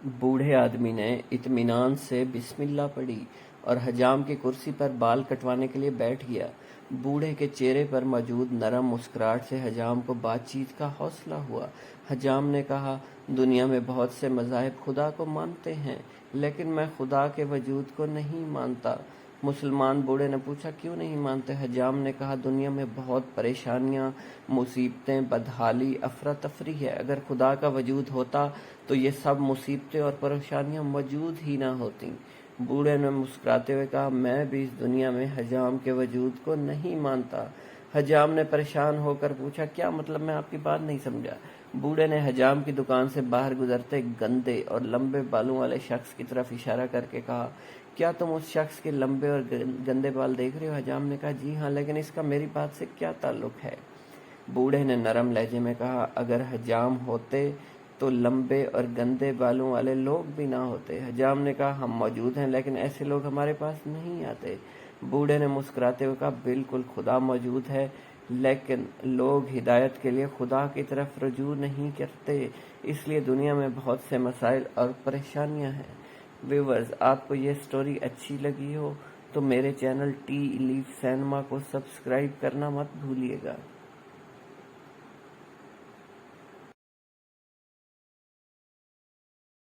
बूढ़े आदमी ने इत्मीनान से बिस्मिल्लाह पढ़ी और हजाम की कुर्सी पर बाल कटवाने के लिए बैठ गया। बूढ़े के चेहरे पर मौजूद नरम मुस्कुराहट से हजाम को बातचीत का हौसला हुआ। हजाम ने कहा, दुनिया में बहुत से मज़ाहिब खुदा को मानते हैं, लेकिन मैं खुदा के वजूद को नहीं मानता। मुसलमान बूढ़े ने पूछा, क्यों नहीं मानते? हजाम ने कहा, दुनिया में बहुत परेशानियां, मुसीबतें, बदहाली, अफरा तफरी है। अगर खुदा का वजूद होता तो ये सब मुसीबतें और परेशानियां मौजूद ही ना होती। बूढ़े ने मुस्कुराते हुए कहा, मैं भी इस दुनिया में हजाम के वजूद को नहीं मानता। हजाम ने परेशान होकर पूछा, क्या मतलब? मैं आपकी बात नहीं समझा। बूढ़े ने हजाम की दुकान से बाहर गुजरते गंदे और लंबे बालों वाले शख्स की तरफ इशारा करके कहा, क्या तुम उस शख्स के लंबे और गंदे बाल देख रहे हो? हजाम ने कहा, जी हाँ, लेकिन इसका मेरी बात से क्या ताल्लुक है? बूढ़े ने नरम लहजे में कहा, अगर हजाम होते तो लंबे और गंदे बालों वाले लोग भी ना होते। हजाम ने कहा, हम मौजूद हैं, लेकिन ऐसे लोग हमारे पास नहीं आते। बूढ़े ने मुस्कुराते हुए कहा, बिल्कुल, खुदा मौजूद है, लेकिन लोग हिदायत के लिए खुदा की तरफ रजू नहीं करते, इसलिए दुनिया में बहुत से मसाइल और परेशानियां हैं। व्यूअर्स, आपको ये स्टोरी अच्छी लगी हो तो मेरे चैनल टी लीफ सिनेमा को सब्सक्राइब करना मत भूलिएगा।